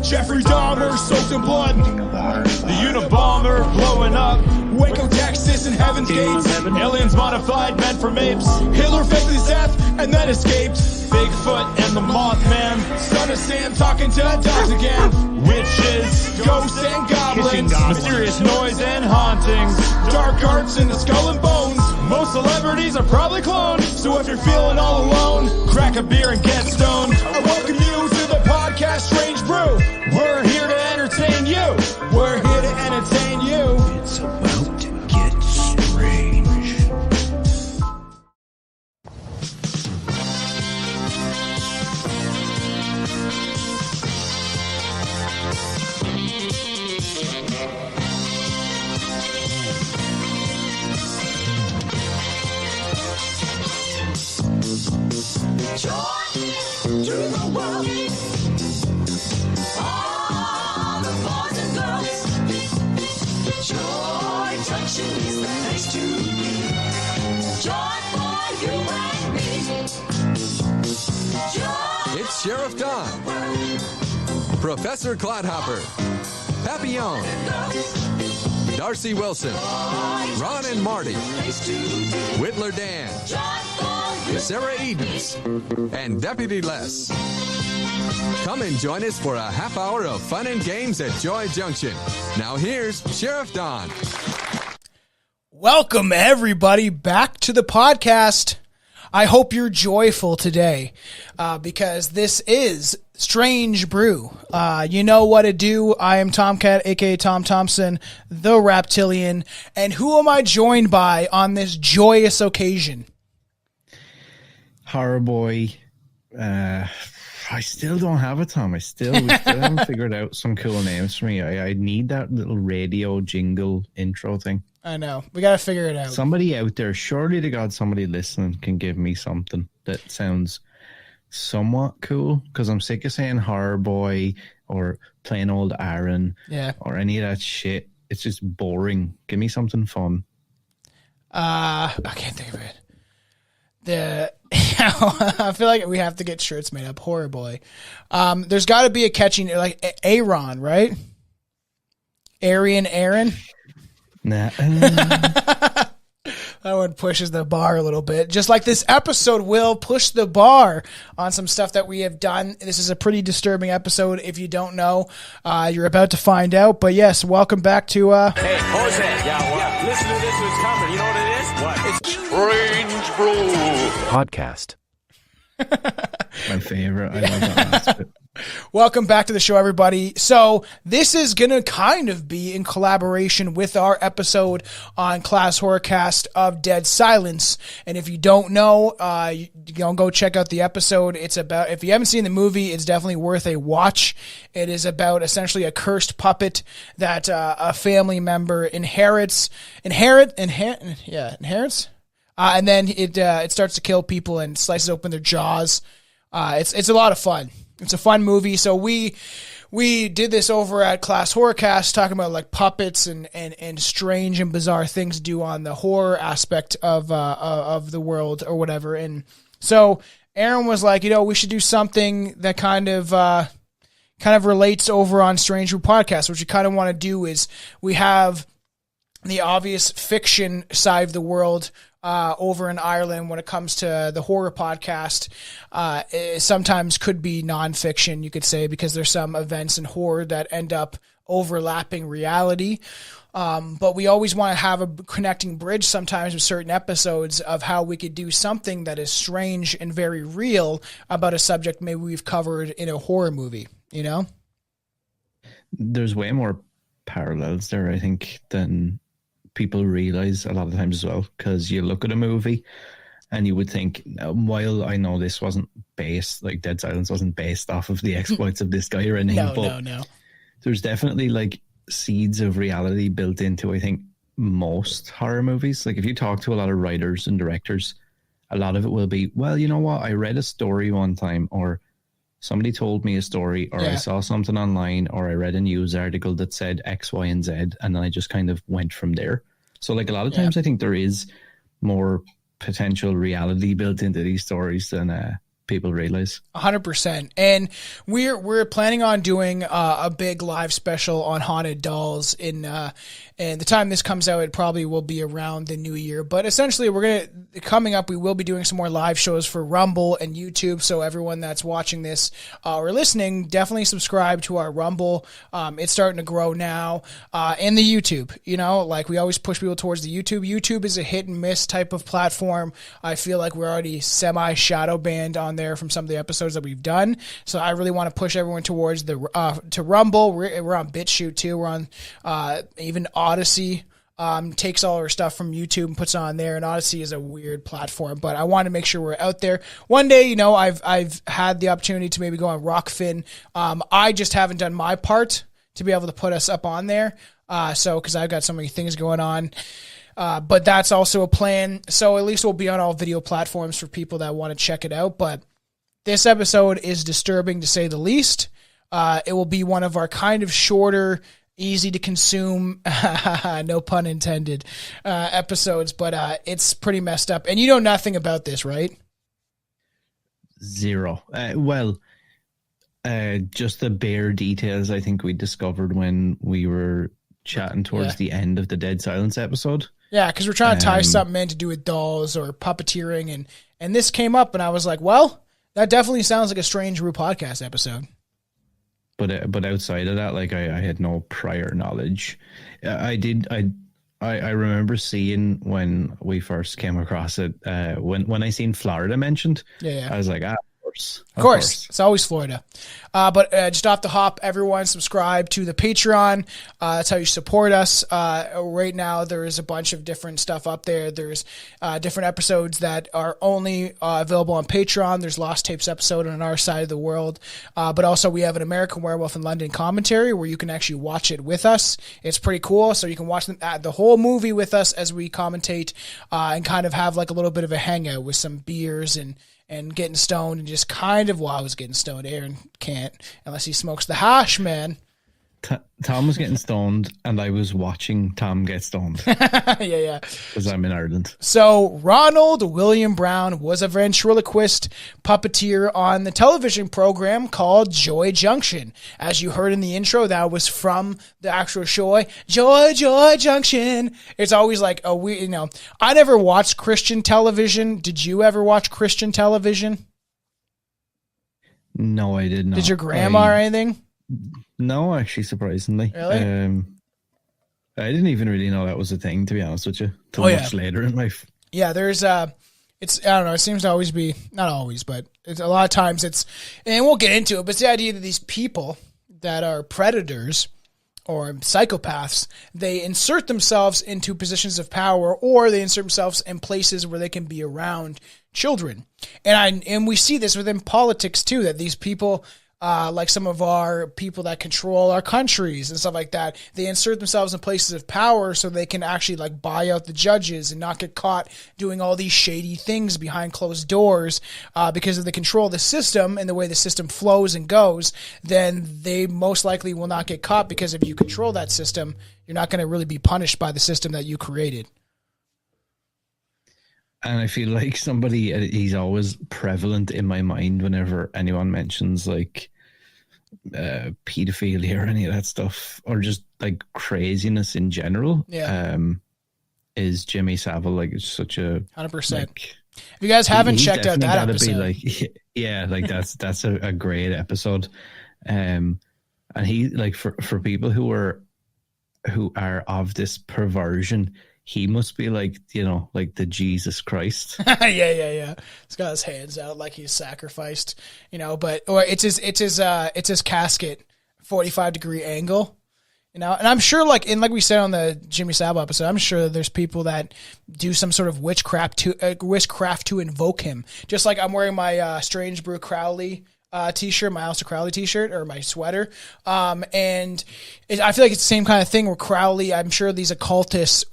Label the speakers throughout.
Speaker 1: Jeffrey Dahmer soaked in blood. The Unabomber blowing up. Waco, Texas, and Heaven's Gates. Aliens modified, meant for apes. Hitler faked his death and then escaped. Bigfoot and the Mothman. Son of Sam talking to dogs again. Witches, ghosts, and goblins. Mysterious noise and hauntings. Dark arts in the skull and bones. Most celebrities are probably cloned. So if you're feeling all alone, crack a beer and get stoned. I welcome you to the podcast Strange Brew. We're here to entertain you. We're here to entertain you.
Speaker 2: It's about to get strange.
Speaker 3: Joy to the world, all the boys and girls. Joy Junction is the place to be. Joy for you and me. Joy.
Speaker 4: It's Sheriff Don, Professor Clodhopper, Papillon, Darcy Wilson, Ron and Marty, Whittler Dan, Sarah Edens, and Deputy Les. Come and join us for a half hour of fun and games at Joy Junction. Now here's Sheriff Don.
Speaker 5: Welcome, everybody, back to the podcast. I hope you're joyful today because this is Strange Brew. You know what to do. I am Tomcat, a.k.a. Tom Thompson, the Raptilian. And who am I joined by on this joyous occasion?
Speaker 6: Horror Boy. I still don't have it, Tom. We still haven't figured out some cool names for me. I need that little radio jingle intro thing.
Speaker 5: I know. We got to figure it out.
Speaker 6: Somebody out there, surely to God, somebody listening can give me something that sounds somewhat cool, because I'm sick of saying Horror Boy or plain old Aaron or any of that shit. It's just boring. Give me something fun.
Speaker 5: I can't think of it. I feel like we have to get shirts made up. Horror Boy. There's got to be a catchy, like Aaron, right? Aaron.
Speaker 6: Nah.
Speaker 5: That one pushes the bar a little bit. Just like this episode will push the bar on some stuff that we have done. This is a pretty disturbing episode. If you don't know, you're about to find out. But yes, welcome back to...
Speaker 1: Hey, Jose. Yeah. Listen to this. It's coming. You know what it is? What? It's Strange Brew
Speaker 2: Podcast.
Speaker 6: My favorite. I love that last bit.
Speaker 5: Welcome back to the show, everybody. So this is going to kind of be in collaboration with our episode on Class Horrorcast of Dead Silence. And if you don't know, you can go check out the episode. It's about, if you haven't seen the movie, it's definitely worth a watch. It is about essentially a cursed puppet that a family member inherits. And then it starts to kill people and slices open their jaws. It's a lot of fun. It's a fun movie. So we did this over at Class Horrorcast, talking about like puppets and strange and bizarre things to do on the horror aspect of the world or whatever. And so Aaron was like, we should do something that kind of relates over on Strange Brew Podcast. What you kind of want to do is we have the obvious fiction side of the world over in Ireland when it comes to the horror podcast. It sometimes could be nonfiction, you could say, because there's some events in horror that end up overlapping reality. But we always want to have a connecting bridge sometimes with certain episodes of how we could do something that is strange and very real about a subject maybe we've covered in a horror movie,
Speaker 6: There's way more parallels there, I think, than people realize a lot of times as well, because you look at a movie and you would think, while I know this wasn't based, like Dead Silence wasn't based off of the exploits of this guy or anything,
Speaker 5: no.
Speaker 6: There's definitely like seeds of reality built into, I think, most horror movies. Like if you talk to a lot of writers and directors, a lot of it will be, well, you know what, I read a story one time, or somebody told me a story, or I saw something online, or I read a news article that said X, Y, and Z, and then I just kind of went from there. So like a lot of times I think there is more potential reality built into these stories than people realize.
Speaker 5: 100%. And we're planning on doing a big live special on haunted dolls and the time this comes out, it probably will be around the new year. But essentially, coming up, we will be doing some more live shows for Rumble and YouTube. So everyone that's watching this or listening, definitely subscribe to our Rumble. It's starting to grow now. And the YouTube, like we always push people towards the YouTube. YouTube is a hit and miss type of platform. I feel like we're already semi-shadow banned on there from some of the episodes that we've done. So I really want to push everyone towards to Rumble. We're on BitChute too. We're on even Odyssey. Takes all our stuff from YouTube and puts it on there, and Odyssey is a weird platform, but I want to make sure we're out there. One day, I've had the opportunity to maybe go on Rockfin. I just haven't done my part to be able to put us up on there. Because I've got so many things going on. But that's also a plan. So at least we'll be on all video platforms for people that want to check it out. But this episode is disturbing to say the least. It will be one of our kind of shorter, easy to consume, no pun intended, episodes. But it's pretty messed up. And you know nothing about this, right?
Speaker 6: Zero. Just the bare details I think we discovered when we were chatting towards the end of the Dead Silence episode.
Speaker 5: Yeah, because we're trying to tie something in to do with dolls or puppeteering, and this came up, and I was like, well, that definitely sounds like a Strange Brew podcast episode.
Speaker 6: But outside of that, like I had no prior knowledge. I remember seeing when we first came across it, when I seen Florida mentioned, I was like, of course. It's always Florida. But just off the hop, everyone subscribe to the Patreon. That's how you support us. Right now, there is a bunch of different stuff up there. There's different episodes that are only available on Patreon. There's Lost Tapes episode on our side of the world. But also, we have an American Werewolf in London commentary where you can actually watch it with us. It's pretty cool. So you can watch the whole movie with us as we commentate and kind of have like a little bit of a hangout with some beers and getting stoned and just kind of, I was getting stoned. Aaron can't unless he smokes the hash, man. Tom was getting stoned and I was watching Tom get stoned.
Speaker 5: Yeah.
Speaker 6: Because I'm in Ireland.
Speaker 5: So Ronald William Brown was a ventriloquist puppeteer on the television program called Joy Junction. As you heard in the intro, that was from the actual show, Joy Junction. It's always like I never watched Christian television. Did you ever watch Christian television?
Speaker 6: No, I did not.
Speaker 5: Did your grandma or anything?
Speaker 6: No, actually, surprisingly.
Speaker 5: Really?
Speaker 6: I didn't even really know that was a thing, to be honest with you, till much later in life.
Speaker 5: Yeah, there's it's, I don't know, it seems to always be, not always, but it's a lot of times and we'll get into it, but it's the idea that these people that are predators or psychopaths, they insert themselves into positions of power, or they insert themselves in places where they can be around children. And we see this within politics too, that these people, like some of our people that control our countries and stuff like that, they insert themselves in places of power so they can actually like buy out the judges and not get caught doing all these shady things behind closed doors, because if they control the system and the way the system flows and goes, then they most likely will not get caught, because if you control that system, you're not going to really be punished by the system that you created.
Speaker 6: And I feel like he's always prevalent in my mind whenever anyone mentions like pedophilia or any of that stuff, or just like craziness in general.
Speaker 5: Yeah.
Speaker 6: Is Jimmy Savile. Like, it's such a
Speaker 5: 100%.
Speaker 6: Like,
Speaker 5: if you guys haven't checked out that episode,
Speaker 6: that's a great episode. And he, like, for people who are of this perversion, he must be like, like the Jesus Christ.
Speaker 5: Yeah. He's got his hands out like he's sacrificed, or it's his casket, 45-degree angle, and I'm sure like we said on the Jimmy Savile episode, I'm sure there's people that do some sort of witchcraft to invoke him. Just like I'm wearing my Strange Brew Crowley t-shirt, my Aleister Crowley t-shirt, or my sweater, and I feel like it's the same kind of thing where Crowley, I'm sure these occultists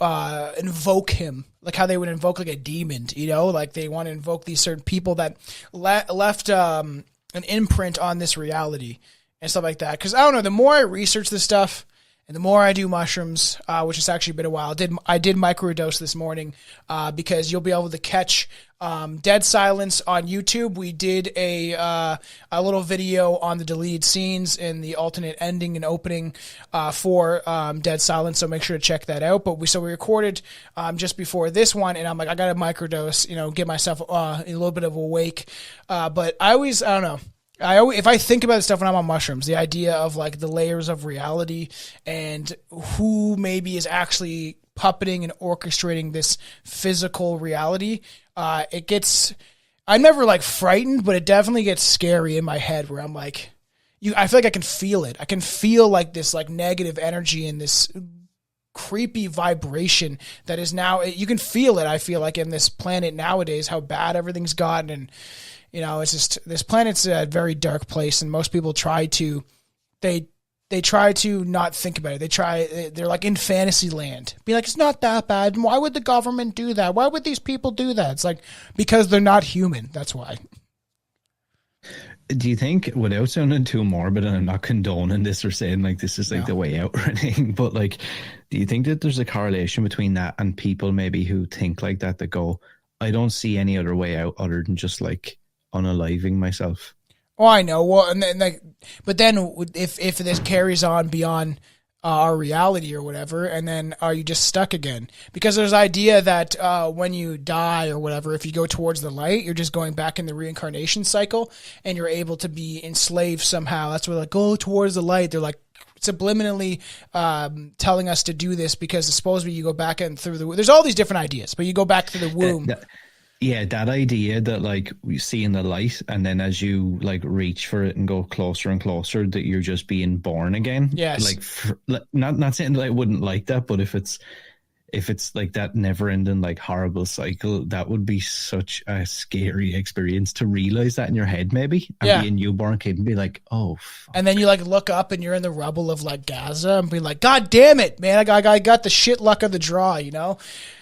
Speaker 5: invoke him like how they would invoke like a demon, like they want to invoke these certain people that left an imprint on this reality and stuff like that. Because I don't know, the more I research this stuff and the more I do mushrooms, which has actually been a while, I did microdose this morning, because you'll be able to catch Dead Silence on YouTube. We did a little video on the deleted scenes and the alternate ending and opening for Dead Silence, so make sure to check that out. But we recorded just before this one, and I'm like, I got to microdose, get myself a little bit of awake. But I don't know. If I think about this stuff when I'm on mushrooms, the idea of like the layers of reality and who maybe is actually puppeting and orchestrating this physical reality, I'm never like frightened, but it definitely gets scary in my head where I'm like, I feel like I can feel it. I can feel like this like negative energy and this creepy vibration that is now, you can feel it. I feel like in this planet nowadays, how bad everything's gotten. And, it's just, this planet's a very dark place, and most people try to not think about it. They're like in fantasy land. Be like, it's not that bad. Why would the government do that? Why would these people do that? It's like, because they're not human. That's why.
Speaker 6: Do you think, without sounding too morbid, and I'm not condoning this or saying like this is like the way out or anything, but like, do you think that there's a correlation between that and people maybe who think like that go, I don't see any other way out other than just like unaliving myself?
Speaker 5: Oh, I know. Well, and then but then if this carries on beyond our reality or whatever, and then are you just stuck again? Because there's idea that when you die or whatever, if you go towards the light, you're just going back in the reincarnation cycle, and you're able to be enslaved somehow. That's where like, go towards the light. They're like subliminally telling us to do this because supposedly you go back and through the. There's all these different ideas, but you go back through the womb.
Speaker 6: Yeah, that idea that like we see in the light, and then as you like reach for it and go closer and closer, that you're just being born again.
Speaker 5: Yes.
Speaker 6: Like not saying that I wouldn't like that, but if it's like that never ending like horrible cycle, that would be such a scary experience to realize that in your head maybe, and be a newborn kid and be like, oh fuck.
Speaker 5: And then you like look up and you're in the rubble of like Gaza and be like, God damn it, man, I got the shit luck of the draw,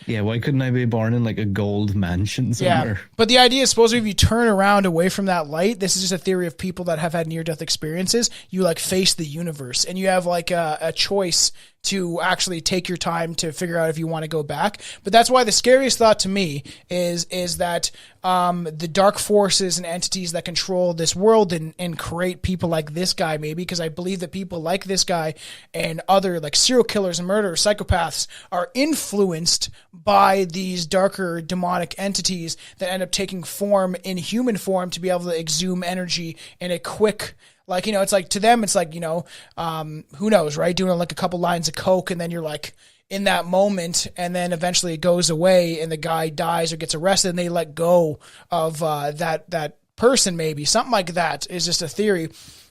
Speaker 6: Yeah, why couldn't I be born in like a gold mansion somewhere?
Speaker 5: Yeah, but the idea is supposedly if you turn around away from that light, this is just a theory of people that have had near-death experiences, you like face the universe, and you have like a choice to actually take your time to figure out if you want to go back. But that's why the scariest thought to me is that the dark forces and entities that control this world and create people like this guy, maybe, because I believe that people like this guy and other like serial killers and murderers, psychopaths, are influenced by these darker demonic entities that end up taking form in human form to be able to exhume energy in a quick, like, it's like to them, it's like, who knows, right? Doing like a couple lines of coke, and then you're like in that moment, and then eventually it goes away and the guy dies or gets arrested, and they let go of that person, maybe something like that is just a theory.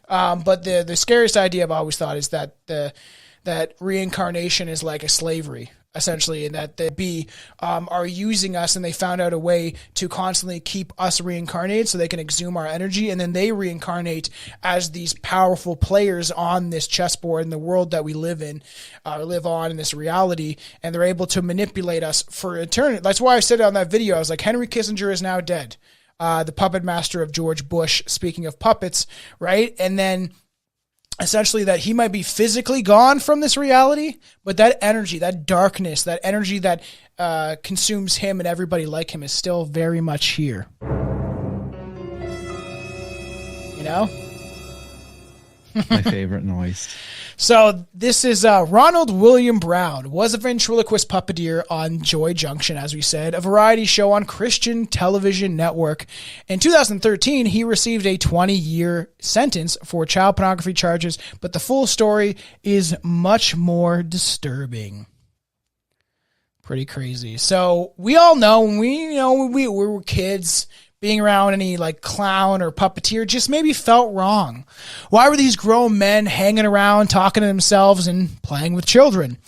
Speaker 5: But the scariest idea I've always thought is that that reincarnation is like a slavery, essentially, and that they are using us, and they found out a way to constantly keep us reincarnated so they can exhume our energy, and then they reincarnate as these powerful players on this chessboard in the world that we live in, live on in this reality, and they're able to manipulate us for eternity. That's why I said on that video, I was like, Henry Kissinger is now dead, the puppet master of George Bush, speaking of puppets, right? And then essentially that he might be physically gone from this reality, but that energy, that darkness, that energy that consumes him and everybody like him is still very much here.
Speaker 6: My favorite noise.
Speaker 5: So this is Ronald William Brown, was a ventriloquist puppeteer on Joy Junction, as we said, a variety show on Christian television network. In 2013, he received a 20-year sentence for child pornography charges, but the full story is much more disturbing. Pretty crazy. So we all know when we were kids, being around any like clown or puppeteer just maybe felt wrong. Why were these grown men hanging around talking to themselves and playing with children?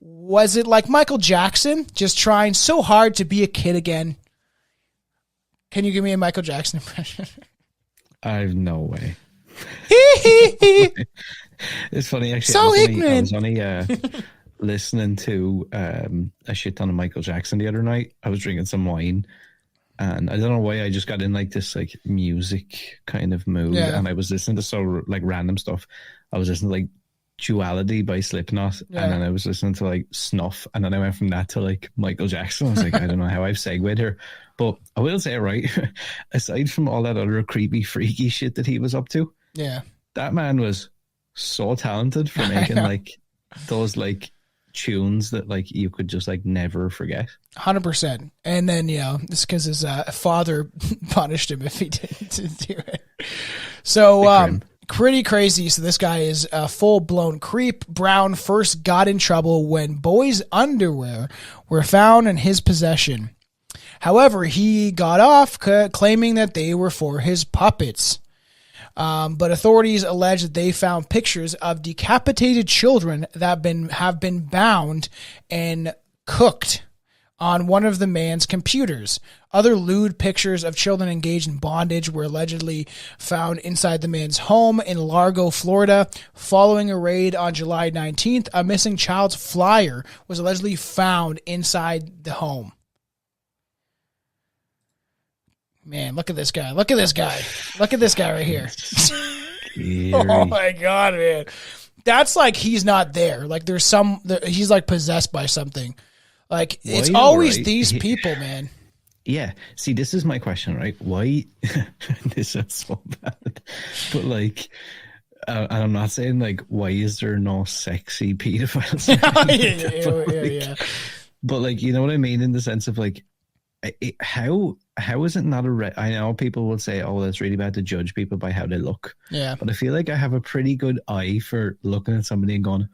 Speaker 5: Was it like Michael Jackson just trying so hard to be a kid again? Can you give me a Michael Jackson impression?
Speaker 6: I have no way. It's funny, actually.
Speaker 5: So
Speaker 6: I was
Speaker 5: ignorant.
Speaker 6: only listening to a shit ton of Michael Jackson the other night. I was drinking some wine, and I don't know why I just got in like this like music kind of mood, and I was listening to so like random stuff. I was listening to like Duality by Slipknot, and then I was listening to like Snuff, and then I went from that to like Michael Jackson. I was like, I don't know how I've segued here, but I will say, right, aside from all that other creepy, freaky shit that he was up to, that man was so talented for making like those like tunes that like you could just like never forget.
Speaker 5: 100%. And then it's because his father punished him if he didn't do it. So pretty crazy. So this guy is a full-blown creep. Brown first got in trouble when boys' underwear were found in his possession. However, he got off claiming that they were for his puppets. But authorities allege that they found pictures of decapitated children that have been bound and cooked on one of the man's computers. Other lewd pictures of children engaged in bondage were allegedly found inside the man's home in Largo, Florida. Following a raid on July 19th, a missing child's flyer was allegedly found inside the home. Man, look at this guy. Look at this guy. Look at this guy right here. Oh my God, man. That's like he's not there. Like he's like possessed by something. Like it's always these people, man.
Speaker 6: Yeah. See, this is my question, right? Why? This is so bad. But like, and I'm not saying like, why is there no sexy pedophiles?
Speaker 5: Yeah.
Speaker 6: But like, you know what I mean? In the sense of like, how is it not I know people will say, oh, that's really bad to judge people by how they look.
Speaker 5: Yeah.
Speaker 6: But I feel like I have a pretty good eye for looking at somebody and going,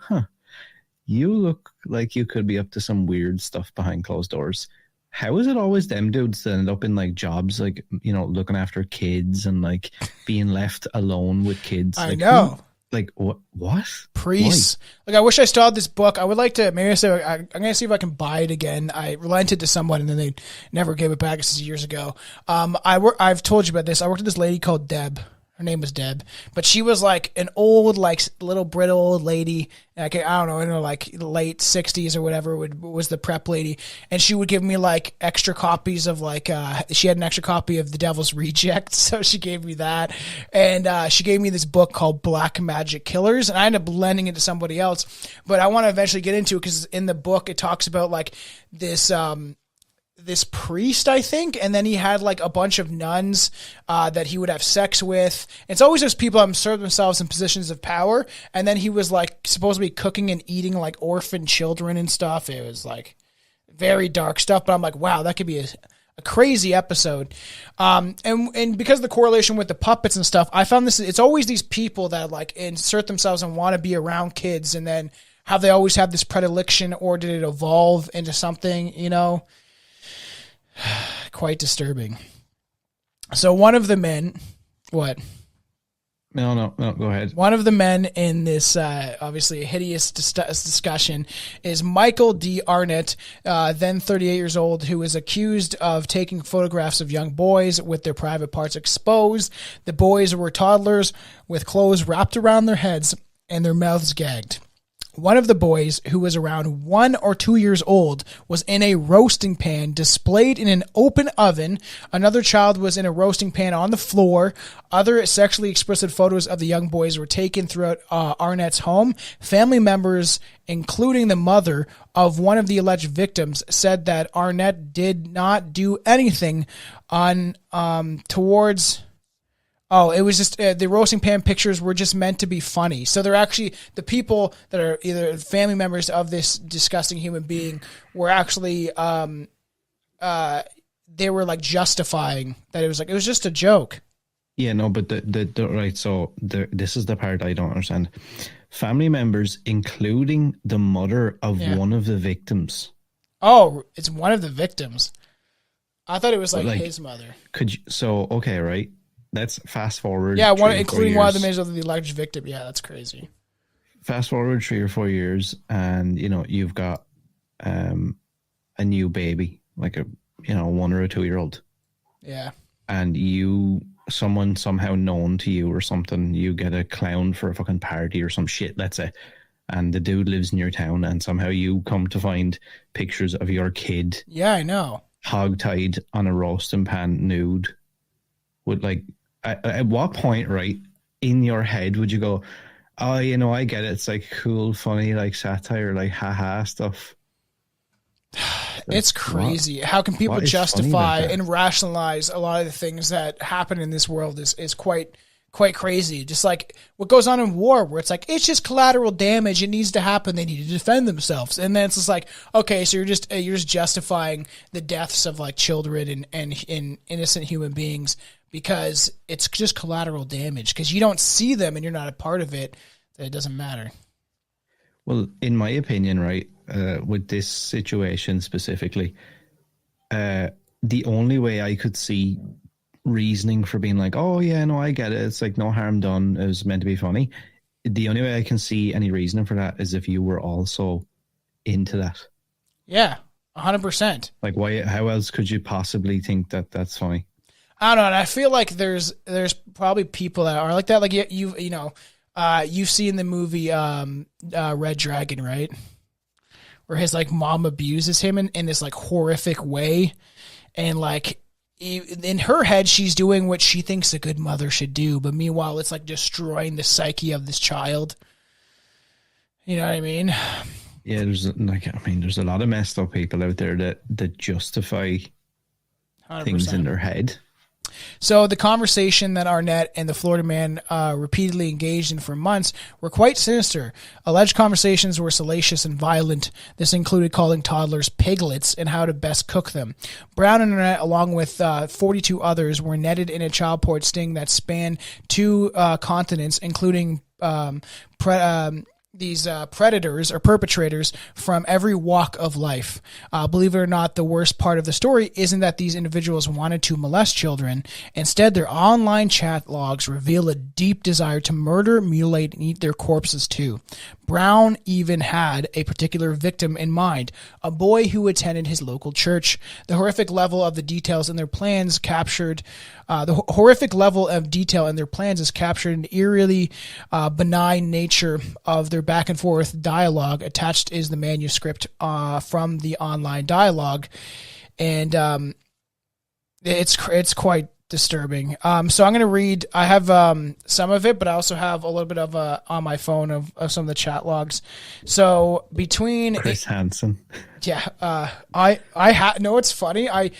Speaker 6: you look like you could be up to some weird stuff behind closed doors. How is it always them dudes that end up in like jobs, like, you know, looking after kids and like being left alone with kids?
Speaker 5: I
Speaker 6: like,
Speaker 5: know.
Speaker 6: Like what?
Speaker 5: Priests. Like I wish I still had this book. I would like to. Maybe I'm gonna see if I can buy it again. I relented to someone and then they never gave it back. This is years ago. I've told you about this. I worked with this lady called Deb. Her name was Deb, but she was like an old, like little brittle old lady. Like I don't know, in her like late 60s or whatever was the prep lady, and she would give me like extra copies of like she had an extra copy of The Devil's Reject, so she gave me that, and she gave me this book called Black Magic Killers, and I ended up lending it to somebody else, but I want to eventually get into it because in the book it talks about like this priest, I think, and then he had like a bunch of nuns that he would have sex with. It's always those people that insert themselves in positions of power, and then he was like supposed to be cooking and eating like orphan children and stuff. It was like very dark stuff, but I'm like, wow, that could be a crazy episode. And because of the correlation with the puppets and stuff, I found it's always these people that like insert themselves and want to be around kids, and then have they always have this predilection, or did it evolve into something, you know? Quite disturbing. So one of the men, what?
Speaker 6: No, go ahead.
Speaker 5: One of the men in this obviously hideous discussion is Michael D. Arnett, then 38 years old, who is accused of taking photographs of young boys with their private parts exposed. The boys were toddlers with clothes wrapped around their heads and their mouths gagged. One of the boys, who was around 1 or 2 years old, was in a roasting pan displayed in an open oven. Another child was in a roasting pan on the floor. Other sexually explicit photos of the young boys were taken throughout Arnett's home. Family members, including the mother of one of the alleged victims, said that Arnett did not do anything towards... Oh, it was just the roasting pan pictures were just meant to be funny. So they're actually the people that are either family members of this disgusting human being were actually they were like justifying that it was just a joke.
Speaker 6: Yeah, no, but the right. So this is the part I don't understand. Family members, including the mother of one of the victims.
Speaker 5: Oh, it's one of the victims. I thought it was like his mother.
Speaker 6: Okay, right. Let's fast forward.
Speaker 5: Yeah, including one of the members of the alleged victim. Yeah, that's crazy.
Speaker 6: Fast forward 3 or 4 years, and you know you've got a new baby, like a 1 or 2 year old.
Speaker 5: Yeah.
Speaker 6: And someone somehow known to you or something, you get a clown for a fucking party or some shit, let's say, and the dude lives in your town, and somehow you come to find pictures of your kid.
Speaker 5: Yeah, I know.
Speaker 6: Hogtied on a roasting pan, nude. Would like. At what point, right, in your head would you go, Oh, I get it. It's like cool, funny, like satire, like haha stuff.
Speaker 5: It's crazy. How can people
Speaker 6: what is funny
Speaker 5: justify
Speaker 6: about that?
Speaker 5: and rationalize a lot of the things that happen in this world is quite crazy. Just like what goes on in war, where it's like, it's just collateral damage. It needs to happen. They need to defend themselves. And then it's just like, okay, so you're just justifying the deaths of like children and innocent human beings because it's just collateral damage because you don't see them and you're not a part of it. That it doesn't matter.
Speaker 6: Well, in my opinion, right, with this situation specifically, the only way I could see reasoning for being like, oh yeah, no, I get it. It's like no harm done. It was meant to be funny. The only way I can see any reasoning for that is if you were also into that.
Speaker 5: Yeah, 100%.
Speaker 6: Like, why? How else could you possibly think that that's funny?
Speaker 5: I don't know. And I feel like there's probably people that are like that. Like you've seen the movie Red Dragon, right? Where his like mom abuses him in this like horrific way, and like in her head she's doing what she thinks a good mother should do, but meanwhile it's like destroying the psyche of this child. You know what I mean?
Speaker 6: Yeah, there's a lot of messed up people out there that justify
Speaker 5: 100%.
Speaker 6: things in their head.
Speaker 5: So the conversation that Arnett and the Florida man repeatedly engaged in for months were quite sinister. Alleged conversations were salacious and violent. This included calling toddlers piglets and how to best cook them. Brown and Arnett, along with 42 others, were netted in a child porn sting that spanned 2 continents, including these predators or perpetrators from every walk of life. Believe it or not, the worst part of the story isn't that these individuals wanted to molest children. Instead, their online chat logs reveal a deep desire to murder, mutilate, and eat their corpses too. Brown even had a particular victim in mind, a boy who attended his local church. The horrific level of detail in their plans is captured in the eerily benign nature of their back and forth dialogue. Attached is the manuscript from the online dialogue, and it's quite disturbing. So I'm going to read. I have some of it, but I also have a little bit of on my phone of some of the chat logs. So between
Speaker 6: Chris Hansen.
Speaker 5: Yeah, I no, it's funny. I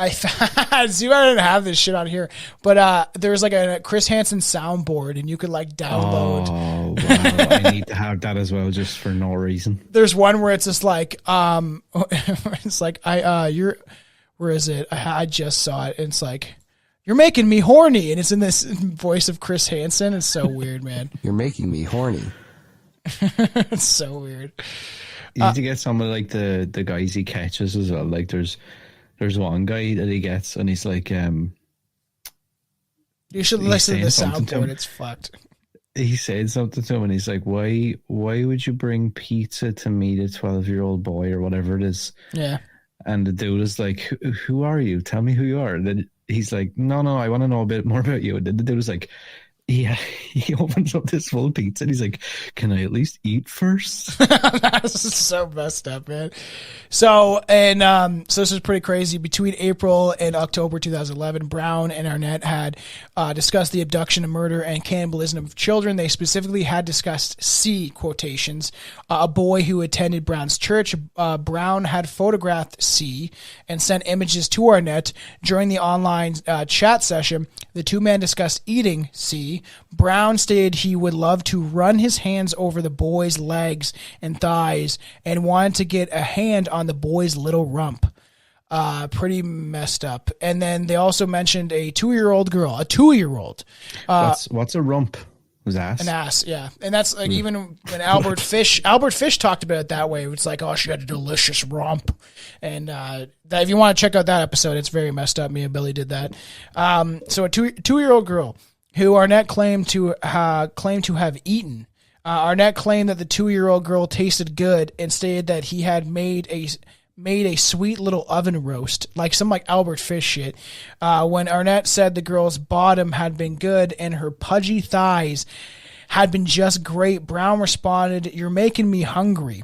Speaker 5: see, I didn't have this shit on here, but there's like a Chris Hansen soundboard, and you could like download.
Speaker 6: Oh wow! I need to have that as well, just for no reason.
Speaker 5: There's one where it's just like it's like where is it? I just saw it. And it's like, you're making me horny, and it's in this voice of Chris Hansen. It's so weird, man.
Speaker 7: You're making me horny.
Speaker 5: It's so weird.
Speaker 6: You need to get some of like the guys he catches as well. Like there's one guy that he gets, and he's like,
Speaker 5: you should listen to the soundboard. It's fucked.
Speaker 6: He said something to him, and he's like, "Why would you bring pizza to meet a 12-year-old boy or whatever it is?"
Speaker 5: Yeah.
Speaker 6: And the dude is like, "Who are you? Tell me who you are." And then he's like, "No, I want to know a bit more about you." And then the dude was like, yeah, he opens up this full pizza and he's like, "Can I at least eat first?"
Speaker 5: That's so messed up, man. So this is pretty crazy. Between April and October 2011, Brown and Arnett had discussed the abduction, murder, and cannibalism of children. They specifically had discussed C, quotations, a boy who attended Brown's church. Brown had photographed C and sent images to Arnett. During the online chat session, the two men discussed eating C. Brown stated he would love to run his hands over the boy's legs and thighs and wanted to get a hand on the boy's little rump. Pretty messed up. And then they also mentioned a 2-year-old girl, a 2-year-old.
Speaker 6: What's a rump? Was ass?
Speaker 5: An ass, yeah. And that's like even when Albert Fish talked about it that way. It's like, oh, she had a delicious rump. And that, if you want to check out that episode, it's very messed up. Me and Billy did that. So a 2-year-old girl who Arnett claimed to have eaten. Arnett claimed that the 2-year-old girl tasted good and stated that he had made a sweet little oven roast, like some like Albert Fish shit. When Arnett said the girl's bottom had been good and her pudgy thighs had been just great, Brown responded, "You're making me hungry."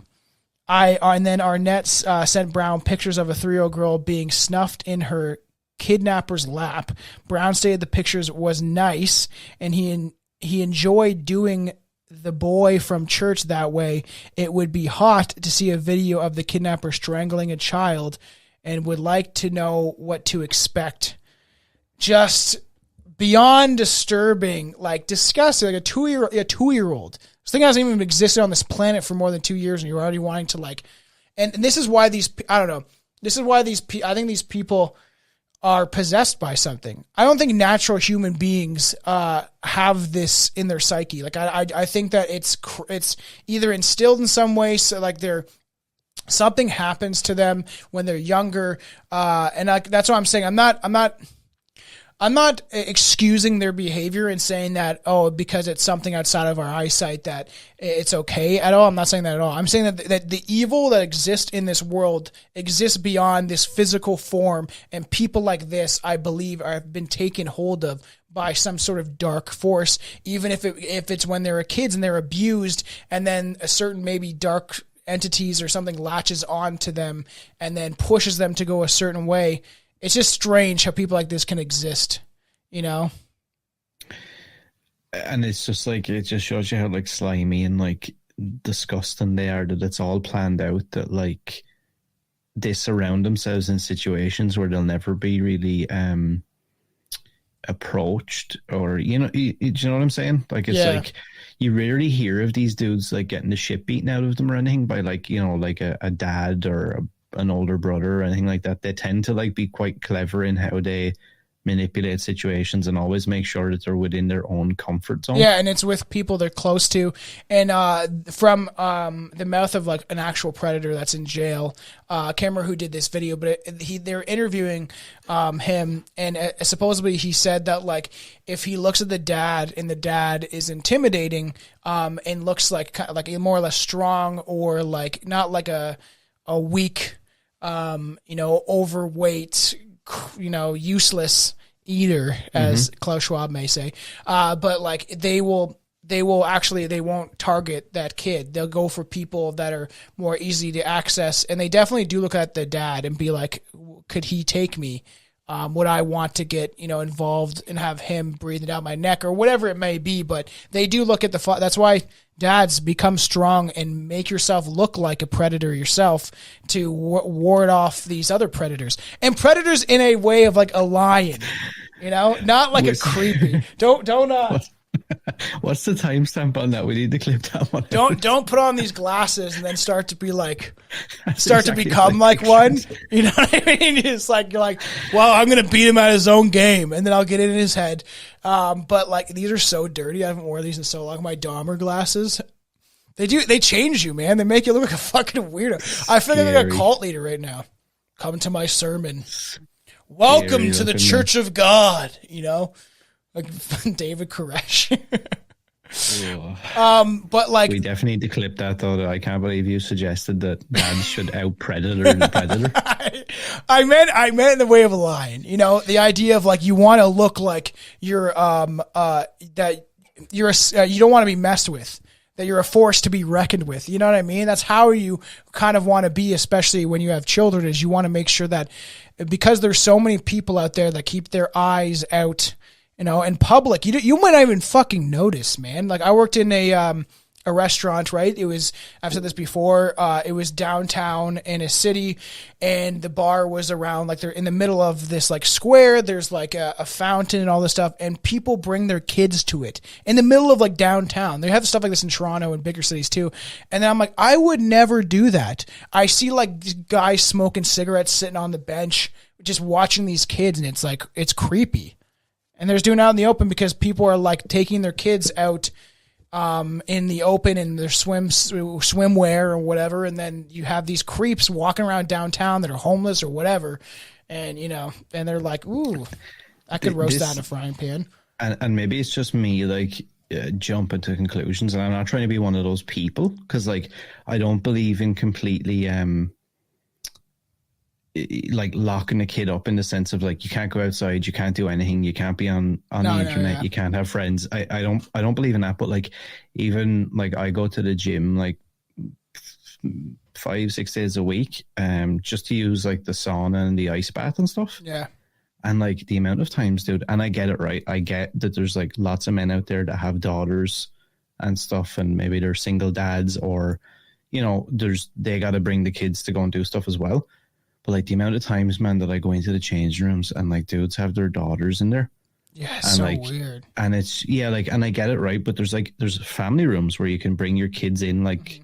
Speaker 5: And then Arnett sent Brown pictures of a 3-year-old girl being snuffed in her kidnapper's lap. Brown stated the pictures was nice and he enjoyed doing the boy from church that way, it would be hot to see a video of the kidnapper strangling a child and would like to know what to expect. Just beyond disturbing, like disgusting, like a two-year-old. This thing hasn't even existed on this planet for more than 2 years and you're already wanting to like, and this is why I don't know. This is why I think these people are possessed by something. I don't think natural human beings have this in their psyche. Like I think that it's either instilled in some way, so like something happens to them when they're younger, and that's what I'm saying. I'm not excusing their behavior and saying that, because it's something outside of our eyesight that it's okay at all. I'm not saying that at all. I'm saying that the evil that exists in this world exists beyond this physical form, and people like this, I believe, have been taken hold of by some sort of dark force, even if it's when they're kids and they're abused, and then a certain maybe dark entities or something latches on to them and then pushes them to go a certain way. It's just strange how people like this can exist, you know?
Speaker 6: And it's just like, it just shows you how like slimy and like disgusting they are, that it's all planned out, that like they surround themselves in situations where they'll never be really approached, or, you know what I'm saying? Like, it's like, you rarely hear of these dudes like getting the shit beaten out of them or anything by like, you know, like a dad or an older brother or anything like that. They tend to like be quite clever in how they manipulate situations and always make sure that they're within their own comfort zone. Yeah,
Speaker 5: and it's with people they're close to. And from the mouth of like an actual predator that's in jail, I can't remember who did this video, but they're interviewing him, and supposedly he said that like if he looks at the dad and the dad is intimidating and looks like more or less strong, or like not like a weak, overweight, useless eater, as Klaus Schwab may say. But like they won't target that kid. They'll go for people that are more easy to access. And they definitely do look at the dad and be like, could he take me? Would I want to get, involved and have him breathing down my neck or whatever it may be? But they do look at that's why dads become strong and make yourself look like a predator yourself to ward off these other predators, and predators in a way of like a lion, not like a creepy.
Speaker 6: What's the timestamp on that? We need to clip that one.
Speaker 5: Don't put on these glasses and then start to become like one. You know what I mean? It's like you're like, well, I'm gonna beat him at his own game, and then I'll get it in his head. But like these are so dirty. I haven't worn these in so long. My Dahmer glasses. They change you, man. They make you look like a fucking weirdo. I feel like I'm a cult leader right now. Come to my sermon. Welcome to the Church of God. Like David Koresh. But like
Speaker 6: we definitely need to clip that though. I can't believe you suggested that dads should out predator the predator.
Speaker 5: I meant in the way of a lion. The idea of like you want to look like you're that you're you don't want to be messed with, that you're a force to be reckoned with. You know what I mean? That's how you kind of want to be, especially when you have children, is you want to make sure that, because there's so many people out there that keep their eyes out, in public, you might not even fucking notice, man. Like I worked in a restaurant, right? I've said this before, it was downtown in a city, and the bar was around, like they're in the middle of this like square. There's like a fountain and all this stuff, and people bring their kids to it in the middle of like downtown. They have stuff like this in Toronto and bigger cities too. And then I'm like, I would never do that. I see like guys smoking cigarettes sitting on the bench, just watching these kids, and it's like, it's creepy. And they're just doing it out in the open because people are like taking their kids out in the open in their swimwear or whatever. And then you have these creeps walking around downtown that are homeless or whatever. And, and they're like, ooh, I could roast that in a frying pan.
Speaker 6: And maybe it's just me like jumping to conclusions. And I'm not trying to be one of those people, because like I don't believe in completely like locking a kid up in the sense of like you can't go outside, you can't do anything, you can't be on the internet, you can't have friends. I don't believe in that. But like even like I go to the gym like 5-6 days a week just to use like the sauna and the ice bath and stuff.
Speaker 5: Yeah.
Speaker 6: And like the amount of times, dude, and I get it, right? I get that there's like lots of men out there that have daughters and stuff, and maybe they're single dads, or they got to bring the kids to go and do stuff as well. But like the amount of times, man, that I go into the changing rooms and like dudes have their daughters in there.
Speaker 5: Yeah, it's
Speaker 6: and
Speaker 5: so
Speaker 6: like,
Speaker 5: weird.
Speaker 6: And it's and I get it, right? But there's family rooms where you can bring your kids in, like,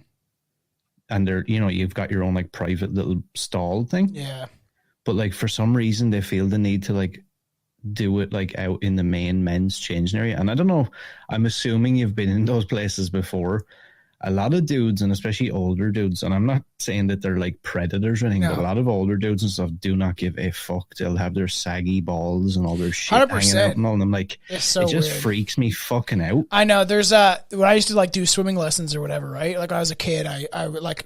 Speaker 6: and they're you've got your own like private little stall thing.
Speaker 5: Yeah.
Speaker 6: But like for some reason they feel the need to like do it like out in the main men's changing area. And I don't know, I'm assuming you've been in those places before. A lot of dudes, and especially older dudes, and I'm not saying that they're like predators or anything, but a lot of older dudes and stuff do not give a fuck. They'll have their saggy balls and all their shit
Speaker 5: 100%.
Speaker 6: hanging out and all. And I'm like,
Speaker 5: it's so
Speaker 6: it just
Speaker 5: weird.
Speaker 6: freaks me fucking out.
Speaker 5: I know. There's when I used to like do swimming lessons or whatever, right? Like when I was a kid, I would like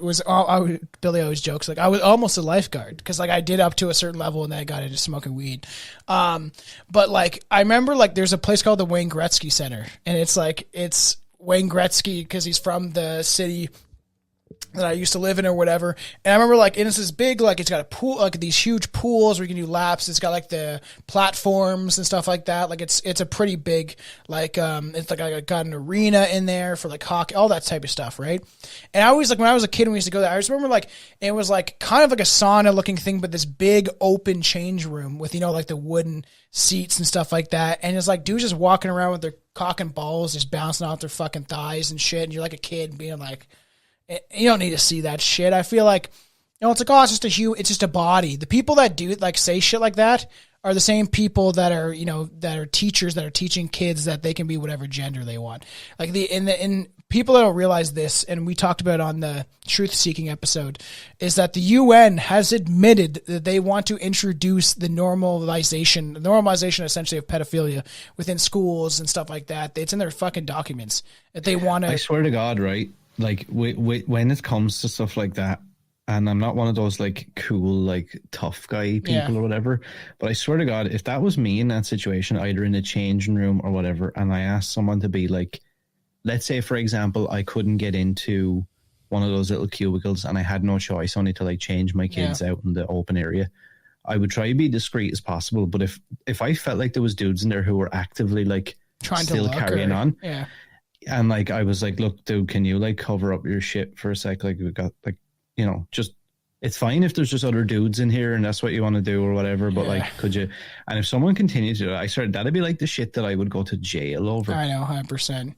Speaker 5: Billy always jokes like I was almost a lifeguard because like I did up to a certain level and then I got into smoking weed. But like I remember like there's a place called the Wayne Gretzky Center, and it's Wayne Gretzky because he's from the city that I used to live in or whatever. And I remember like, and it's this big, like it's got a pool, like these huge pools where you can do laps. It's got like the platforms and stuff like that. Like it's a pretty big, like, it's like I got an arena in there for like hockey, all that type of stuff. Right. And I always like, when I was a kid and we used to go there, I just remember like, it was like kind of like a sauna looking thing, but this big open change room with, like the wooden seats and stuff like that. And it's like dudes just walking around with their cock and balls, just bouncing out their fucking thighs and shit. And you're like a kid being like, you don't need to see that shit. I feel like, it's like, oh, it's just a body. The people that do like say shit like that are the same people that are, that are teachers that are teaching kids that they can be whatever gender they want. Like in people that don't realize this, and we talked about it on the truth seeking episode, is that the UN has admitted that they want to introduce the normalization essentially of pedophilia within schools and stuff like that. It's in their fucking documents that they want to.
Speaker 6: I swear to God, right? Like when it comes to stuff like that, and I'm not one of those like cool, like tough guy people or whatever, but I swear to God, if that was me in that situation, either in the changing room or whatever, and I asked someone to be like, let's say, for example, I couldn't get into one of those little cubicles and I had no choice only to like change my kids out in the open area, I would try to be discreet as possible. But if I felt like there was dudes in there who were actively like
Speaker 5: trying
Speaker 6: still
Speaker 5: to
Speaker 6: carrying on,
Speaker 5: yeah.
Speaker 6: And like I was like, look, dude, can you like cover up your shit for a sec? Like we got like, just it's fine if there's just other dudes in here and that's what you want to do or whatever. But like, could you? And if someone continued to do it, I swear that'd be like the shit that I would go to jail over.
Speaker 5: I know, 100%.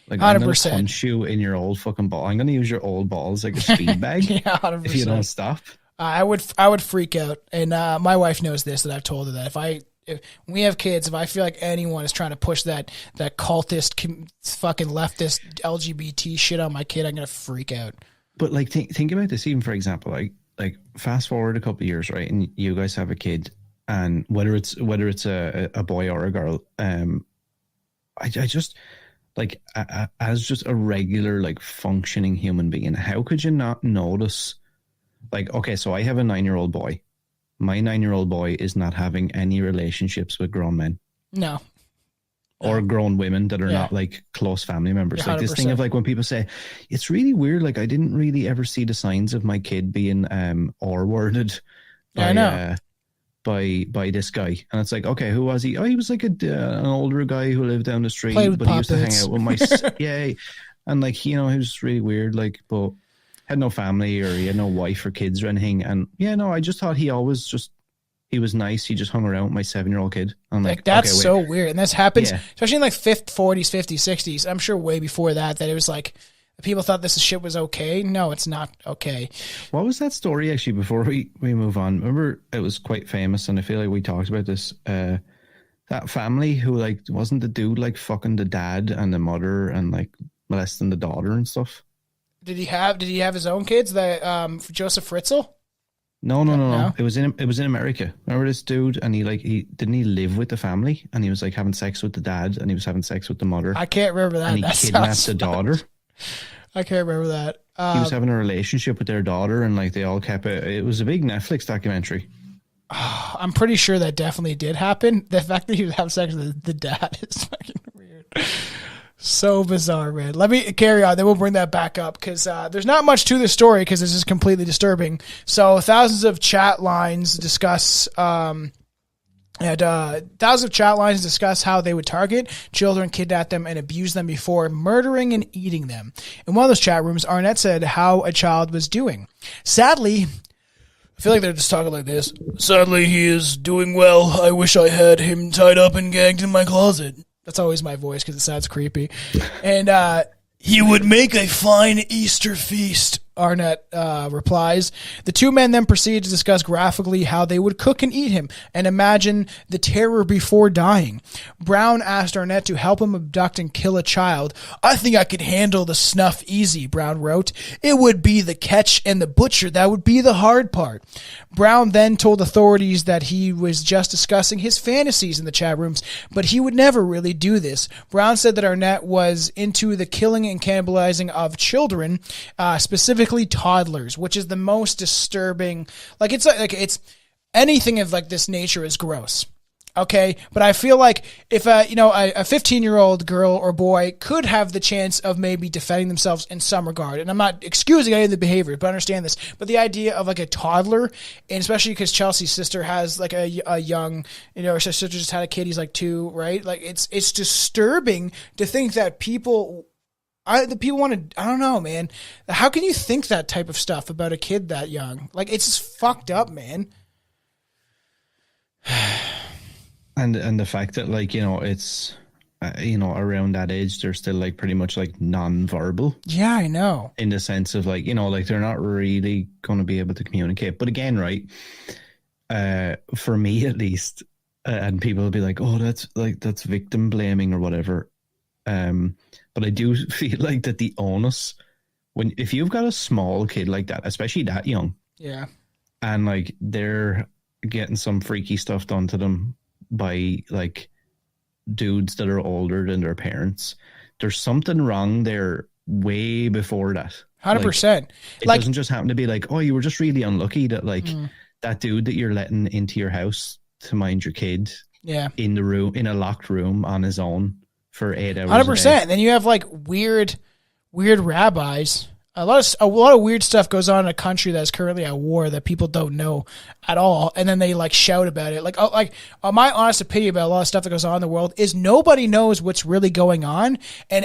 Speaker 6: Like 100%. I'm gonna punch you in your old fucking ball. I'm gonna use your old balls like a speed bag.
Speaker 5: 100%.
Speaker 6: If you don't stop.
Speaker 5: I would freak out, and my wife knows this, that I've told her that if we have kids, if I feel like anyone is trying to push that cultist, fucking leftist LGBT shit on my kid, I'm gonna freak out.
Speaker 6: But like, think about this. Even for example, like fast forward a couple of years, right? And you guys have a kid, and whether it's a boy or a girl, I just like as just a regular like functioning human being, how could you not notice? Like, okay, so I have a 9-year-old boy. My 9-year-old boy is not having any relationships with grown men.
Speaker 5: No.
Speaker 6: Or grown women that are not like close family members. Like
Speaker 5: 100%.
Speaker 6: this thing of like when people say, it's really weird. Like I didn't really ever see the signs of my kid being R-worded by this guy. And it's like, okay, who was he? Oh, he was like an older guy who lived down the street, but he used to hang out with my and like, he was really weird. Like, but had no family or he had no wife or kids or anything. And I just thought he was nice. He just hung around with my 7-year-old kid. I'm like
Speaker 5: that's
Speaker 6: okay,
Speaker 5: so weird. And this happens, especially in like 40s, 50s, 60s. I'm sure way before that it was like people thought this shit was okay. No, it's not okay.
Speaker 6: What was that story actually before we move on? Remember, it was quite famous and I feel like we talked about this. That family who like, wasn't the dude like fucking the dad and the mother and like molesting the daughter and stuff? Did he have his own kids? That Joseph Fritzl? No. It was in America. Remember this dude? And he didn't live with the family, and he was like having sex with the dad, and he was having sex with the mother.
Speaker 5: I can't remember that.
Speaker 6: And he kidnapped the daughter.
Speaker 5: I can't remember that.
Speaker 6: He was having a relationship with their daughter, and like they all kept it. It was a big Netflix documentary.
Speaker 5: I'm pretty sure that definitely did happen. The fact that he would have sex with the dad is fucking weird. So bizarre, man. Let me carry on, then we'll bring that back up because there's not much to the story because this is completely disturbing. So thousands of chat lines discuss And thousands of chat lines discuss how they would target children, kidnap them, and abuse them before murdering and eating them. In one of those chat rooms, Arnett said how a child was doing. Sadly, I feel like they're just talking like this. Sadly, he is doing well. I wish I had him tied up and gagged in my closet. That's always my voice because it sounds creepy. And he would make a fine Easter feast, Arnett replies. The two men then proceed to discuss graphically how they would cook and eat him and imagine the terror before dying. Brown asked Arnett to help him abduct and kill a child. I think I could handle the snuff easy, Brown wrote. It would be the catch and the butcher that would be the hard part. Brown then told authorities that he was just discussing his fantasies in the chat rooms, but he would never really do this. Brown said that Arnett was into the killing and cannibalizing of children, specifically toddlers, which is the most disturbing. Like it's anything of like this nature is gross. Okay, but I feel like if a 15-year-old girl or boy could have the chance of maybe defending themselves in some regard, and I'm not excusing any of the behavior, but understand this. But the idea of like a toddler, and especially because Chelsea's sister has like a young, her sister just had a kid, he's like 2, right? Like it's disturbing to think that people want to, I don't know, man. How can you think that type of stuff about a kid that young? Like, it's just fucked up, man.
Speaker 6: And the fact that, like, it's, around that age, they're still, like, pretty much, like, non-verbal.
Speaker 5: Yeah, I know.
Speaker 6: In the sense of, like, like, they're not really going to be able to communicate. But again, right, for me at least, and people will be like, oh, that's victim blaming or whatever. But I do feel like that the onus, if you've got a small kid like that, especially that young,
Speaker 5: yeah,
Speaker 6: and like they're getting some freaky stuff done to them by like dudes that are older than their parents, there's something wrong there way before that.
Speaker 5: 100%.
Speaker 6: It doesn't just happen to be like, oh, you were just really unlucky that like that dude that you're letting into your house to mind your kid, in the room, in a locked room on his own for 8 hours.
Speaker 5: 100%. And then you have like weird rabbis. A lot of weird stuff goes on in a country that's currently at war that people don't know at all, and then they like shout about it. My honest opinion about a lot of stuff that goes on in the world is nobody knows what's really going on, and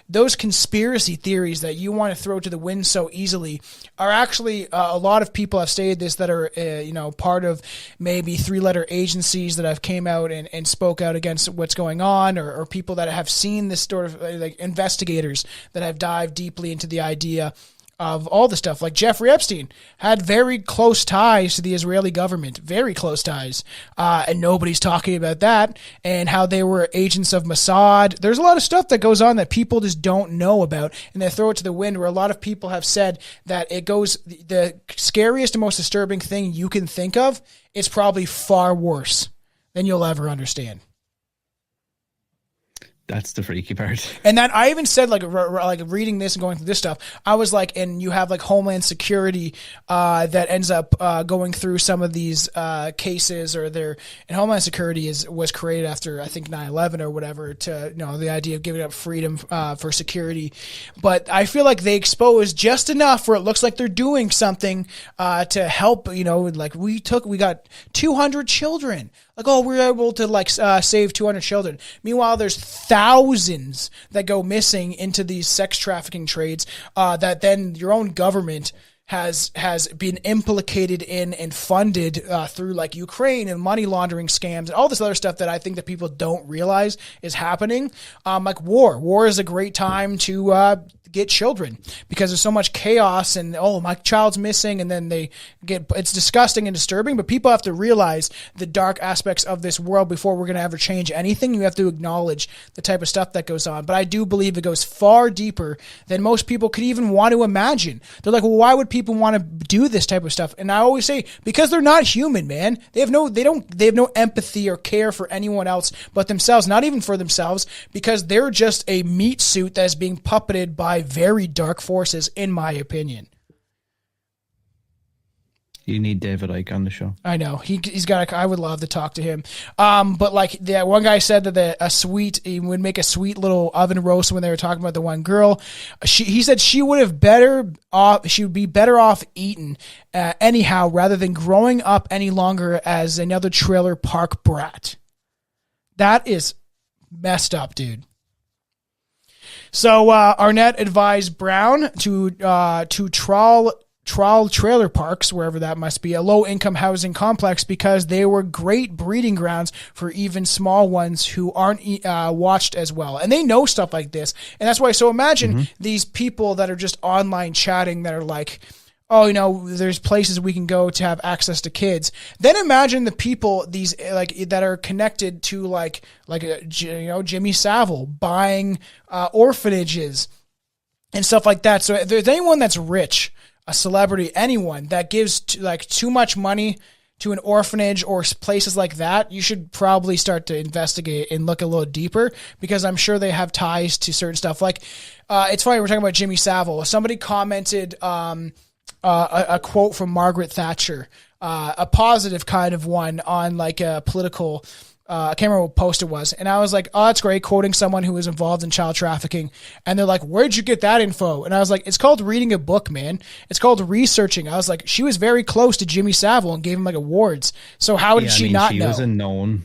Speaker 5: those conspiracy theories that you want to throw to the wind so easily are actually a lot of people have stated this that are part of maybe 3-letter agencies that have came out and spoke out against what's going on, or people that have seen this sort of like investigators that have dived deeply into the idea of all the stuff. Like Jeffrey Epstein had very close ties to the Israeli government, very close ties, and nobody's talking about that, and how they were agents of Mossad. There's a lot of stuff that goes on that people just don't know about, and they throw it to the wind, where a lot of people have said that it goes, the scariest and most disturbing thing you can think of, it's probably far worse than you'll ever understand.
Speaker 6: That's the freaky part.
Speaker 5: And that I even said, like reading this and going through this stuff, I was like, and you have like Homeland Security that ends up going through some of these cases, and Homeland Security was created after, I think, 9/11 or whatever, to the idea of giving up freedom for security. But I feel like they expose just enough where it looks like they're doing something to help. Like we got 200 children. Like, oh, we're able to save 200 children. Meanwhile, there's thousands that go missing into these sex trafficking trades that then your own government has been implicated in and funded through like Ukraine and money laundering scams and all this other stuff that I think that people don't realize is happening. Like war. War is a great time to get children because there's so much chaos and, oh, my child's missing, and then it's disgusting and disturbing, but people have to realize the dark aspects of this world before we're going to ever change anything. You have to acknowledge the type of stuff that goes on. But I do believe it goes far deeper than most people could even want to imagine. They're like, well, why would people want to do this type of stuff? And I always say, because they're not human, man. They have no empathy or care for anyone else but themselves, not even for themselves, because they're just a meat suit that is being puppeted by very dark forces, in my opinion.
Speaker 6: You need David Icke on the show.
Speaker 5: I know he's got. I would love to talk to him. But like that one guy said that he would make a sweet little oven roast when they were talking about the one girl. He said she would be better off eaten anyhow rather than growing up any longer as another trailer park brat. That is messed up, dude. So Arnett advised Brown to trawl trailer parks, wherever that must be, a low-income housing complex, because they were great breeding grounds for even small ones who aren't watched as well. And they know stuff like this. And that's why, so imagine these people that are just online chatting that are like, oh, there's places we can go to have access to kids. Then imagine the people that are connected to Jimmy Savile buying orphanages and stuff like that. So if there's anyone that's rich, a celebrity, anyone that gives too much money to an orphanage or places like that, you should probably start to investigate and look a little deeper, because I'm sure they have ties to certain stuff. Like, it's funny, we're talking about Jimmy Savile. Somebody commented a quote from Margaret Thatcher, a positive kind of one on like a political, I can't remember what post it was. And I was like, oh, that's great, quoting someone who was involved in child trafficking. And they're like, where'd you get that info? And I was like, it's called reading a book, man. It's called researching. I was like, she was very close to Jimmy Savile and gave him like awards. So how did she not know?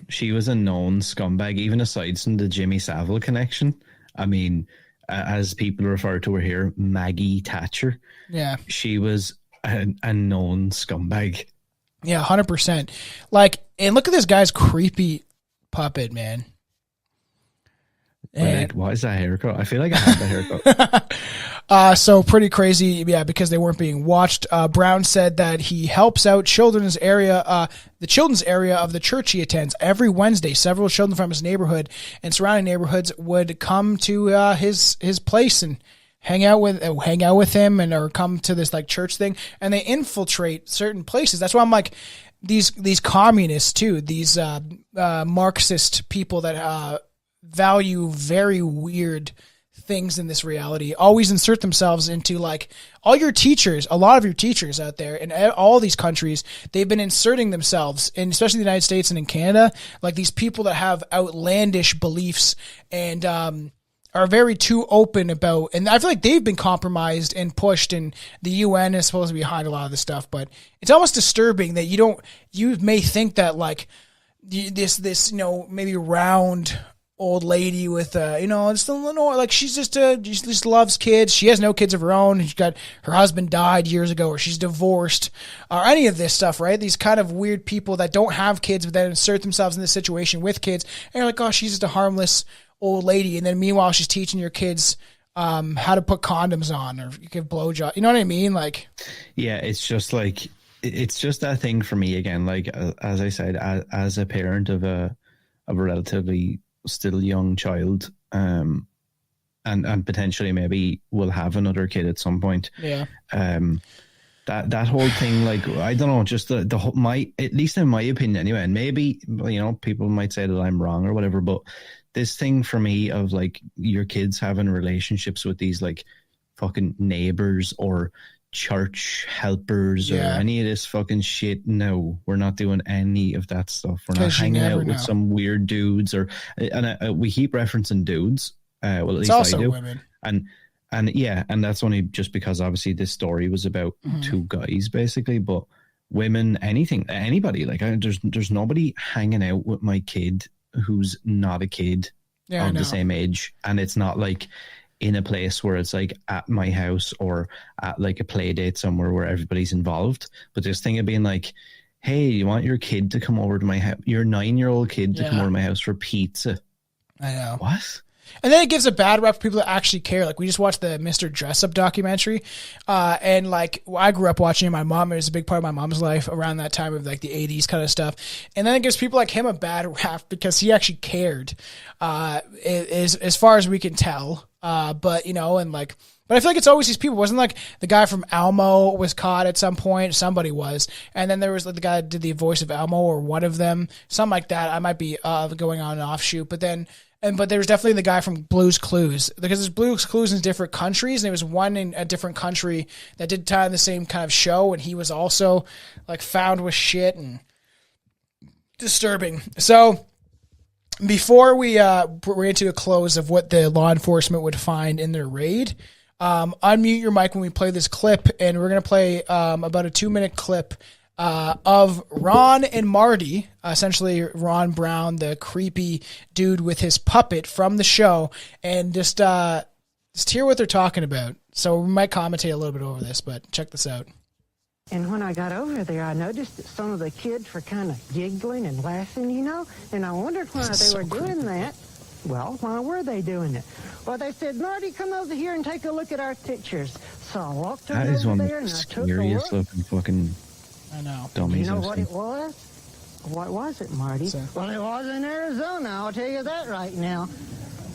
Speaker 6: She was a known scumbag, even aside from the Jimmy Savile connection. I mean, as people refer to her here, Maggie Thatcher. Yeah. She was a known scumbag.
Speaker 5: Yeah, 100%. Like, and look at this guy's creepy puppet, man.
Speaker 6: And what is that haircut? I feel like I have that haircut.
Speaker 5: So pretty crazy, yeah, because they weren't being watched. Brown said that he helps out the children's area of the church he attends. Every Wednesday, several children from his neighborhood and surrounding neighborhoods would come to his place and hang out with him, and or come to this like church thing, and they infiltrate certain places. That's why I'm like, these communists too, these Marxist people that value very weird things in this reality, always insert themselves into like a lot of your teachers out there in all these countries, they've been inserting themselves, and especially the United States and in Canada, like these people that have outlandish beliefs and are very too open about, and I feel like they've been compromised and pushed, and the UN is supposed to be behind a lot of this stuff, but it's almost disturbing that you may think that like this maybe round old lady with she just loves kids. She has no kids of her own. Her husband died years ago, or she's divorced, or any of this stuff, right? These kind of weird people that don't have kids but then insert themselves in this situation with kids, and you're like, oh, she's just a harmless old lady, and then meanwhile she's teaching your kids how to put condoms on or give blowjob. You know what I mean? Like,
Speaker 6: yeah, it's just that thing for me again. Like, as I said, as a parent of a relatively still young child, and potentially maybe will have another kid at some point.
Speaker 5: Yeah.
Speaker 6: That whole thing, like, I don't know, just the whole, at least in my opinion anyway, and maybe people might say that I'm wrong or whatever, but this thing for me of like your kids having relationships with these like fucking neighbors or church helpers or any of this fucking shit. No, we're not doing any of that stuff. We're not hanging out with some weird dudes we keep referencing dudes. Well, at least
Speaker 5: also
Speaker 6: I do.
Speaker 5: Women.
Speaker 6: And that's only just because obviously this story was about two guys basically, but women, anybody, like there's nobody hanging out with my kid who's not a kid of the same age, and it's not like in a place where it's like at my house or at like a play date somewhere where everybody's involved. But this thing of being like, hey, you want your kid to come over to my house, your 9-year-old kid to come over to my house for pizza? I know. What?
Speaker 5: And then it gives a bad rep for people that actually care. Like, we just watched the Mr. Dressup documentary. And like, I grew up watching it. My mom, it was a big part of my mom's life around that time of like the 80s kind of stuff. And then it gives people like him a bad rap because he actually cared, as far as we can tell. But I feel like it's always these people. It wasn't like the guy from Elmo was caught at some point. Somebody was. And then there was like the guy that did the voice of Elmo, or one of them, something like that. I might be going on an offshoot. But then but there was definitely the guy from Blue's Clues, because there's Blue's Clues in different countries, and there was one in a different country that did kind of the same kind of show, and he was also like found with shit and disturbing. So before we bring it to a close of what the law enforcement would find in their raid, unmute your mic when we play this clip, and we're going to play about a 2-minute clip of Ron and Marty, essentially Ron Brown, the creepy dude with his puppet from the show, and just hear what they're talking about. So we might commentate a little bit over this, but check this out.
Speaker 7: And when I got over there, I noticed that some of the kids were kind of giggling and laughing, and I wondered why they were doing that. Well, why were they doing it? Well, they said, Marty, come over here and take a look at our pictures. So I walked over there and I took a look.
Speaker 6: Scariest looking fucking
Speaker 5: I know.
Speaker 6: dummies.
Speaker 7: You know
Speaker 6: I've
Speaker 7: what
Speaker 6: seen.
Speaker 7: it was? What was it, Marty? Well, it was in Arizona, I'll tell you that right now.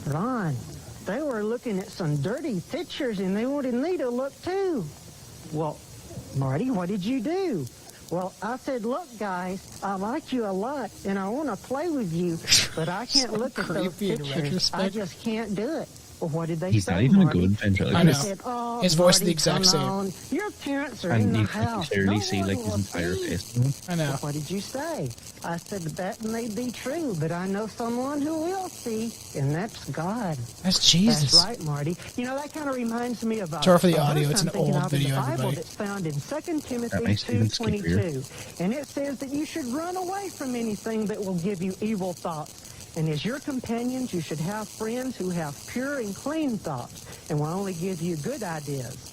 Speaker 7: Ron, they were looking at some dirty pictures and they wanted me to look too. Well, Marty, what did you do? Well, I said, look, guys, I like you a lot and I want to play with you, but I can't look at those
Speaker 5: creepy in
Speaker 7: pictures. I
Speaker 5: retrospect.
Speaker 7: just can't do it. Well, what did they
Speaker 6: He's
Speaker 7: say,
Speaker 6: not even
Speaker 7: Marty?
Speaker 6: a good ventriloquist.
Speaker 5: I know.
Speaker 7: They said, oh,
Speaker 5: His voice is
Speaker 7: Marty,
Speaker 5: the exact
Speaker 7: come
Speaker 5: same.
Speaker 7: on. Your parents are in
Speaker 6: And
Speaker 7: the
Speaker 6: you can
Speaker 7: house.
Speaker 6: clearly
Speaker 7: No
Speaker 6: see
Speaker 7: one
Speaker 6: like
Speaker 7: will
Speaker 6: his entire
Speaker 7: see.
Speaker 6: face.
Speaker 5: I know.
Speaker 7: Well, what did you say? I said that may be true, but I know someone who will see, and that's God.
Speaker 5: That's Jesus.
Speaker 7: That's right, Marty. That kind of reminds me of
Speaker 5: Sorry for the
Speaker 7: a verse
Speaker 5: audio. It's
Speaker 7: I'm
Speaker 5: an
Speaker 7: thinking
Speaker 5: old
Speaker 7: of in
Speaker 5: video,
Speaker 7: the Bible
Speaker 5: everybody.
Speaker 7: that's found in 2 Timothy
Speaker 6: makes it even
Speaker 7: 2:22, and it says that you should run away from anything that will give you evil thoughts. And as your companions, you should have friends who have pure and clean thoughts and will only give you good ideas.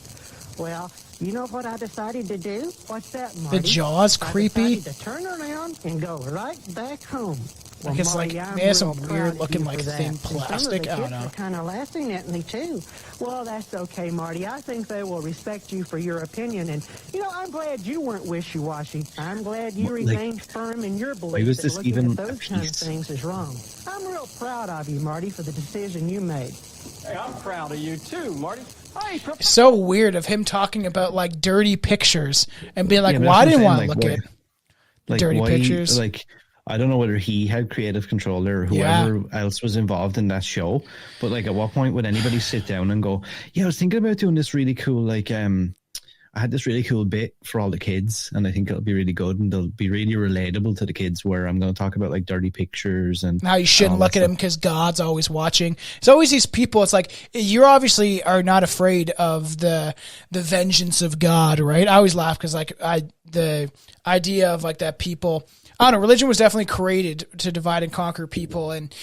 Speaker 7: Well, you know what I decided to do? What's that, Marty?
Speaker 5: The Jaws creepy.
Speaker 7: I decided to turn around and go right back home.
Speaker 5: I guess,
Speaker 7: Marty,
Speaker 5: like,
Speaker 7: I'm
Speaker 5: they have some
Speaker 7: real proud
Speaker 5: weird
Speaker 7: of
Speaker 5: looking,
Speaker 7: you
Speaker 5: like,
Speaker 7: for that.
Speaker 5: thin
Speaker 7: And some of the
Speaker 5: plastic. I don't
Speaker 7: kids
Speaker 5: know.
Speaker 7: are kind of laughing at me, too. Well, that's okay, Marty. I think they will respect you for your opinion. And, I'm glad you weren't wishy-washy. I'm glad you remained firm in your belief
Speaker 6: was
Speaker 7: that
Speaker 6: this
Speaker 7: looking
Speaker 6: even
Speaker 7: at
Speaker 6: a
Speaker 7: those kind of
Speaker 6: piece?
Speaker 7: things is wrong. I'm real proud of you, Marty, for the decision you made.
Speaker 8: Hey, I'm proud of you too, Marty. Hey,
Speaker 5: So weird of him talking about like dirty pictures and being like,
Speaker 6: Yeah, but
Speaker 5: well, I
Speaker 6: that's
Speaker 5: didn't
Speaker 6: what I'm
Speaker 5: want to
Speaker 6: saying,
Speaker 5: look
Speaker 6: like,
Speaker 5: at dirty
Speaker 6: why-
Speaker 5: pictures.
Speaker 6: Like, I don't know whether he had creative control there or whoever else was involved in that show, but like, at what point would anybody sit down and go, "Yeah, I was thinking about doing this really cool, like, I had this really cool bit for all the kids, and I think it'll be really good, and they'll be really relatable to the kids. Where I'm going to talk about like dirty pictures and
Speaker 5: How you shouldn't
Speaker 6: all
Speaker 5: look
Speaker 6: that
Speaker 5: at him because God's always watching. It's always these people. It's like you obviously are not afraid of the vengeance of God, right? I always laugh because like the idea of like that people. I don't know. Religion was definitely created to divide and conquer people, and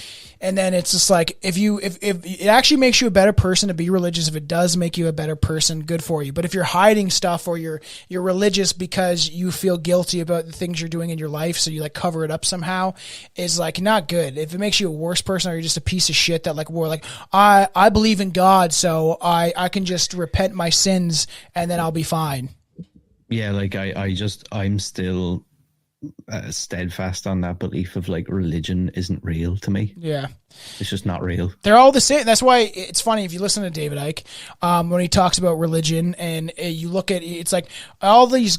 Speaker 5: then it's just like if it actually makes you a better person to be religious. If it does make you a better person, good for you. But if you're hiding stuff or you're religious because you feel guilty about the things you're doing in your life, so you like cover it up somehow, is like not good. If it makes you a worse person or you're just a piece of shit that like we're like I believe in God, so I can just repent my sins and then I'll be fine.
Speaker 6: Yeah, like I'm still steadfast on that belief of like religion isn't real to me.
Speaker 5: Yeah.
Speaker 6: It's just not real.
Speaker 5: They're all the same. That's why it's funny if you listen to David Icke when he talks about religion and you look at it's like all these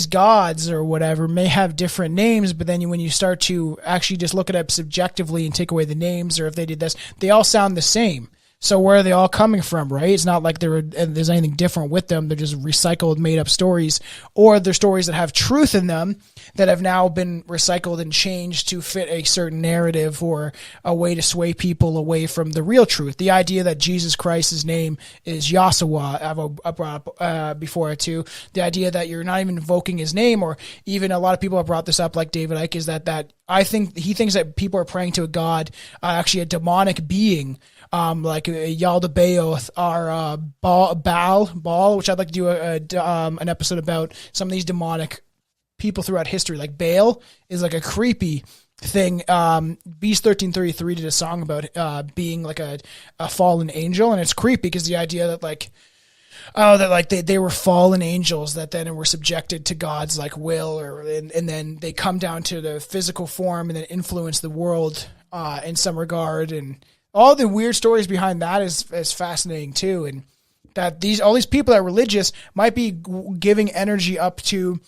Speaker 5: gods or whatever may have different names, but then when you start to actually just look at it subjectively and take away the names, or if they did this, they all sound the same. So where are they all coming from, right? It's not like there's anything different with them. They're just recycled, made-up stories, or they're stories that have truth in them that have now been recycled and changed to fit a certain narrative or a way to sway people away from the real truth. The idea that Jesus Christ's name is Yahshua, I've brought up before too. The idea that you're not even invoking his name, or even a lot of people have brought this up, like David Icke, is that I think he thinks that people are praying to a god, actually a demonic being, like Yaldabaoth or Baal, which I'd like to do an episode about some of these demonic people throughout history. Like Baal is like a creepy thing. Beast 1333 did a song about being like a fallen angel, and it's creepy because the idea that like they were fallen angels that then were subjected to God's like will, and then they come down to the physical form and then influence the world in some regard, and all the weird stories behind that is fascinating too. And that all these people that are religious might be giving energy up to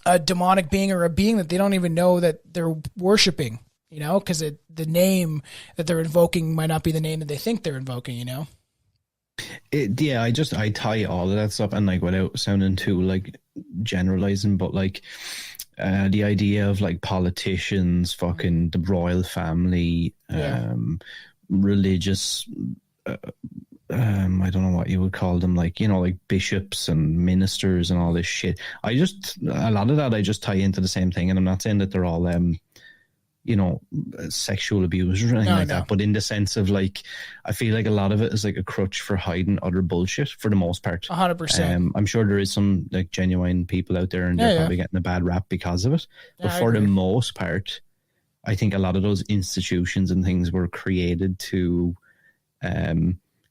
Speaker 5: a demonic being or a being that they don't even know that they're worshiping. you know, because the name that they're invoking might not be the name that they think they're invoking, you know?
Speaker 6: I tie all of that stuff, and like without sounding too like generalizing, but like the idea of like politicians, fucking the royal family, religious, I don't know what you would call them, like, you know, like bishops and ministers and all this shit. A lot of that I just tie into the same thing, and I'm not saying that they're all you know, sexual abusers or anything that, but in the sense of like, I feel like a lot of it is like a crutch for hiding other bullshit for the most part.
Speaker 5: 100%.
Speaker 6: I'm sure there is some like genuine people out there, and they're probably getting a bad rap because of it. But for the most part, I think a lot of those institutions and things were created to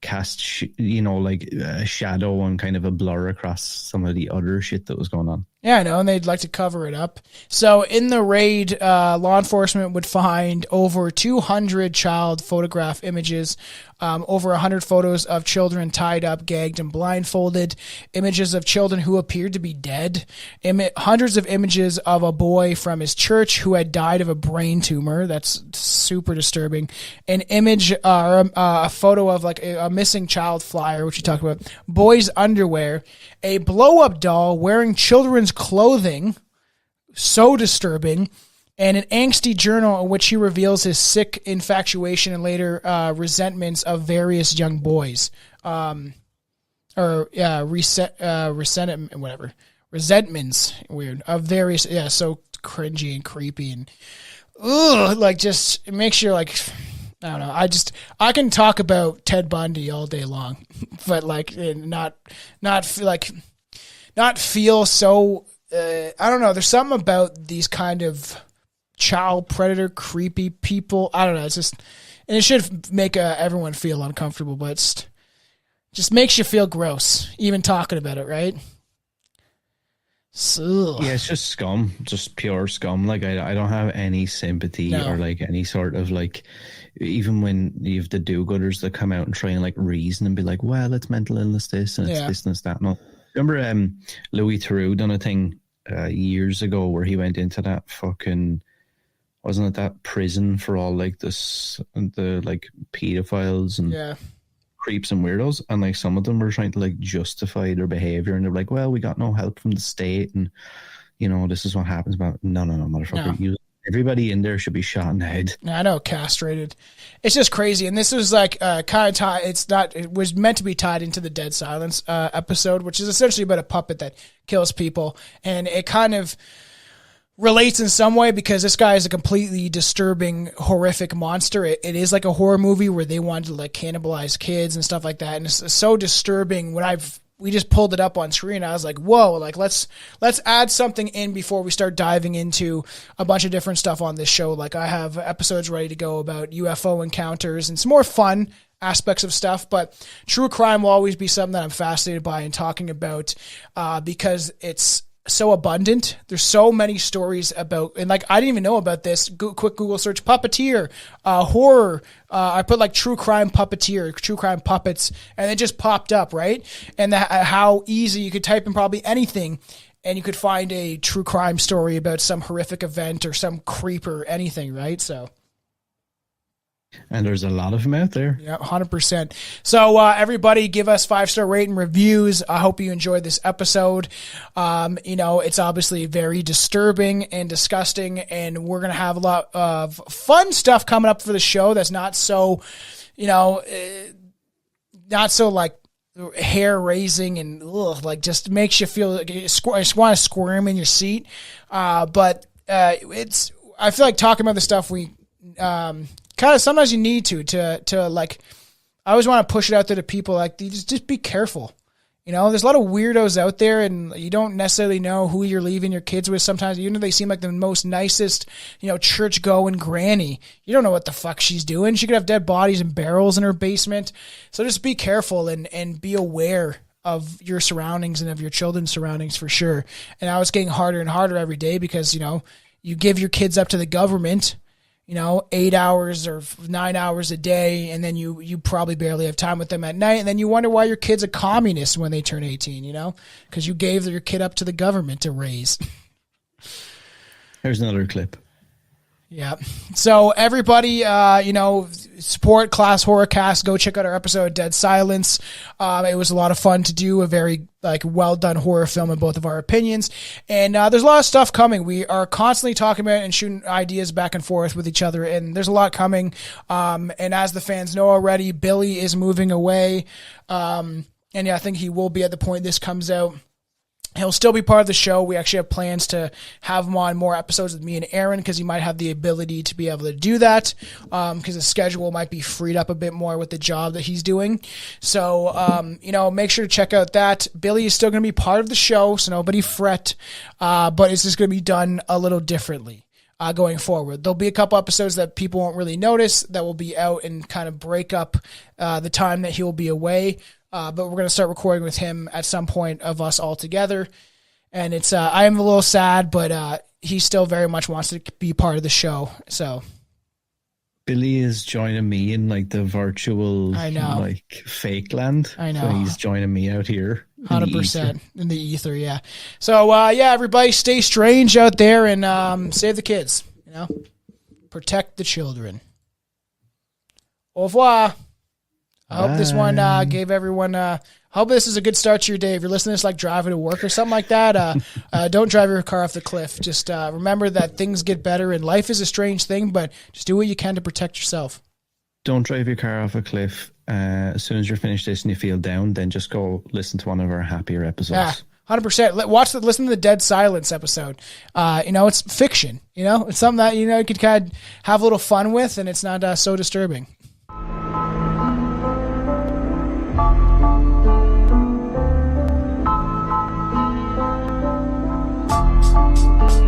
Speaker 6: cast, you know, like a shadow and kind of a blur across some of the other shit that was going on.
Speaker 5: Yeah, I know, and they'd like to cover it up. So in the raid, law enforcement would find over 200 child photograph images, over 100 photos of children tied up, gagged, and blindfolded, images of children who appeared to be dead, hundreds of images of a boy from his church who had died of a brain tumor. That's super disturbing. An image, a photo of like a missing child flyer, which you talked about, boys' underwear, a blow-up doll wearing children's clothing, so disturbing, and an angsty journal in which he reveals his sick infatuation and later resentments of various young boys. Resentments, weird, of various, so cringy and creepy and like just it makes you like, I don't know. I can talk about Ted Bundy all day long, but like not feel so. I don't know. There's something about these kind of child predator, creepy people. I don't know. It's just, and it should make everyone feel uncomfortable, but it's just makes you feel gross even talking about it, right? So
Speaker 6: yeah, it's just scum, just pure scum. Like I don't have any sympathy or like any sort of like, even when you have the do-gooders that come out and try and like reason and be like, well, it's mental illness this and it's this and it's that. No, remember Louis Theroux done a thing years ago where he went into that fucking, wasn't it that prison for all like the like pedophiles and creeps and weirdos, and like some of them were trying to like justify their behavior, and they're like, well, we got no help from the state, and you know, this is what happens. But no, motherfucker, everybody in there should be shot in the head.
Speaker 5: I know, castrated. It's just crazy. And this was like kind of tied. It was meant to be tied into the Dead Silence episode, which is essentially about a puppet that kills people, and it kind of relates in some way because this guy is a completely disturbing, horrific monster. It is like a horror movie where they wanted to like cannibalize kids and stuff like that, and it's so disturbing. We just pulled it up on screen, I was like, whoa, like let's add something in before we start diving into a bunch of different stuff on this show. Like I have episodes ready to go about UFO encounters and some more fun aspects of stuff, but true crime will always be something that I'm fascinated by and talking about because it's so abundant. There's so many stories about, and like I didn't even know about this. Quick Google search, Puppeteer, horror. I put like true crime Puppeteer, true crime puppets, and it just popped up, right? And how easy you could type in probably anything, and you could find a true crime story about some horrific event or some creep or anything, right? So.
Speaker 6: And there's a lot of them out there.
Speaker 5: Yeah, 100%. So everybody give us 5-star rating reviews. I hope you enjoyed this episode. You know, it's obviously very disturbing and disgusting, and we're going to have a lot of fun stuff coming up for the show that's not so, you know, not so like hair raising and like just makes you feel like you just want to squirm in your seat. But I feel like talking about the stuff we kind of sometimes you need to like, I always want to push it out there to people, like you just be careful. You know, there's a lot of weirdos out there, and you don't necessarily know who you're leaving your kids with sometimes, even though they seem like the most nicest, you know, church going granny. You don't know what the fuck she's doing. She could have dead bodies and barrels in her basement. So just be careful and be aware of your surroundings and of your children's surroundings for sure. And now it's getting harder and harder every day because, you know, you give your kids up to the government, you know, 8 hours or 9 hours a day, and then you probably barely have time with them at night, and then you wonder why your kid's a communist when they turn 18, you know, because you gave your kid up to the government to raise.
Speaker 6: Here's another clip.
Speaker 5: Yeah. So everybody, support Class Horror Cast. Go check out our episode Dead Silence. It was a lot of fun to do, a very well done horror film in both of our opinions. And there's a lot of stuff coming. We are constantly talking about it and shooting ideas back and forth with each other. And there's a lot coming. And as the fans know already, Billy is moving away. And yeah, I think he will be at the point this comes out. He'll still be part of the show. We actually have plans to have him on more episodes with me and Aaron because he might have the ability to be able to do that because his schedule might be freed up a bit more with the job that he's doing. So, make sure to check out that. Billy is still going to be part of the show, so nobody fret, but it's just going to be done a little differently. Going forward, there'll be a couple episodes that people won't really notice that will be out and kind of break up the time that he will be away. But we're going to start recording with him at some point of us all together. And it's, I am a little sad, but he still very much wants to be part of the show. So
Speaker 6: Billy is joining me in the virtual, fake land.
Speaker 5: I know.
Speaker 6: So he's joining me out here.
Speaker 5: 100% in the ether. Yeah. So, everybody stay strange out there and save the kids, protect the children. Au revoir. I hope this one gave everyone. I hope this is a good start to your day. If you're listening to this driving to work or something like that, don't drive your car off the cliff. Just remember that things get better and life is a strange thing, but just do what you can to protect yourself.
Speaker 6: Don't drive your car off a cliff. As soon as you're finished this and you feel down, then just go listen to one of our happier episodes.
Speaker 5: 100%. Listen to the Dead Silence episode. It's fiction. It's something that you could kind of have a little fun with, and it's not so disturbing.